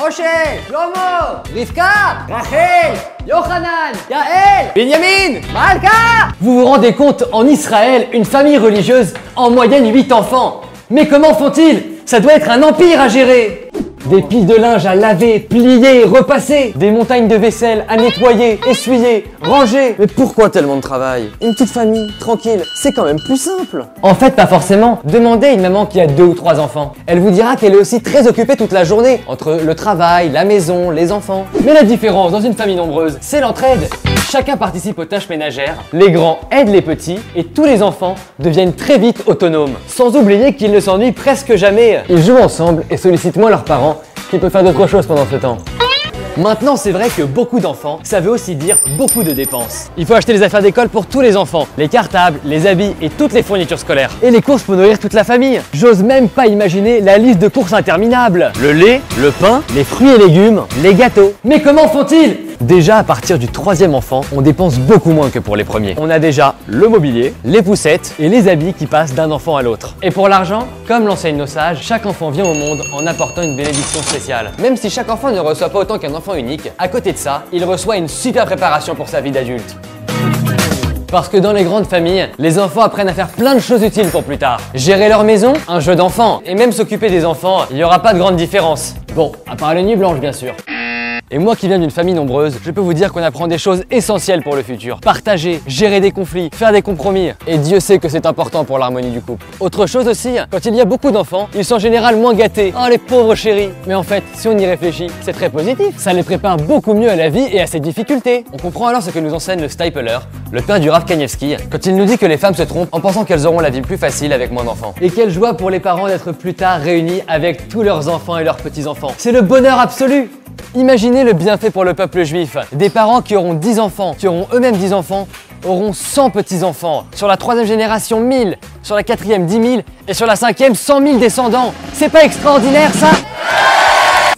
Rochelle, Shlomo, Rivka, Rachel, Yochanan, Yael, Benjamin, Malka. Vous vous rendez compte, en Israël, une famille religieuse, en moyenne 8 enfants. Mais comment font-ils? Ça doit être un empire à gérer. Des piles de linge à laver, plier, repasser. Des montagnes de vaisselle à nettoyer, essuyer, ranger. Mais pourquoi tellement de travail? Une petite famille, tranquille, c'est quand même plus simple. En fait, pas forcément. Demandez à une maman qui a 2 ou 3 enfants. Elle vous dira qu'elle est aussi très occupée toute la journée, entre le travail, la maison, les enfants. Mais la différence dans une famille nombreuse, c'est l'entraide. Chacun participe aux tâches ménagères, les grands aident les petits et tous les enfants deviennent très vite autonomes. Sans oublier qu'ils ne s'ennuient presque jamais. Ils jouent ensemble et sollicitent moins leurs parents qui peuvent faire d'autres choses pendant ce temps. Maintenant, c'est vrai que beaucoup d'enfants, ça veut aussi dire beaucoup de dépenses. Il faut acheter les affaires d'école pour tous les enfants, les cartables, les habits et toutes les fournitures scolaires. Et les courses pour nourrir toute la famille. J'ose même pas imaginer la liste de courses interminable. Le lait, le pain, les fruits et légumes, les gâteaux. Mais comment font-ils? Déjà, à partir du 3e enfant, on dépense beaucoup moins que pour les premiers. On a déjà le mobilier, les poussettes et les habits qui passent d'un enfant à l'autre. Et pour l'argent, comme l'enseignent nos sages, chaque enfant vient au monde en apportant une bénédiction spéciale. Même si chaque enfant ne reçoit pas autant qu'un enfant unique, à côté de ça, il reçoit une super préparation pour sa vie d'adulte. Parce que dans les grandes familles, les enfants apprennent à faire plein de choses utiles pour plus tard. Gérer leur maison, un jeu d'enfant, et même s'occuper des enfants, il n'y aura pas de grande différence. Bon, à part les nuits blanches bien sûr. Et moi qui viens d'une famille nombreuse, je peux vous dire qu'on apprend des choses essentielles pour le futur. Partager, gérer des conflits, faire des compromis. Et Dieu sait que c'est important pour l'harmonie du couple. Autre chose aussi, quand il y a beaucoup d'enfants, ils sont en général moins gâtés. Oh les pauvres chéris. Mais en fait, si on y réfléchit, c'est très positif. Ça les prépare beaucoup mieux à la vie et à ses difficultés. On comprend alors ce que nous enseigne le Stapler, le père du Rav Kanievski, quand il nous dit que les femmes se trompent en pensant qu'elles auront la vie plus facile avec moins d'enfants. Et quelle joie pour les parents d'être plus tard réunis avec tous leurs enfants et leurs petits-enfants. C'est le bonheur absolu. Imaginez le bienfait pour le peuple juif. Des parents qui auront 10 enfants, qui auront eux-mêmes 10 enfants, auront 100 petits-enfants. Sur la 3e génération, 1000. Sur la 4e, 10 000. Et sur la 5e, 100 000 descendants. C'est pas extraordinaire ça?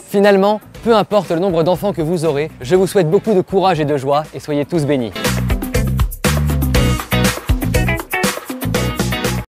Finalement, peu importe le nombre d'enfants que vous aurez, je vous souhaite beaucoup de courage et de joie et soyez tous bénis.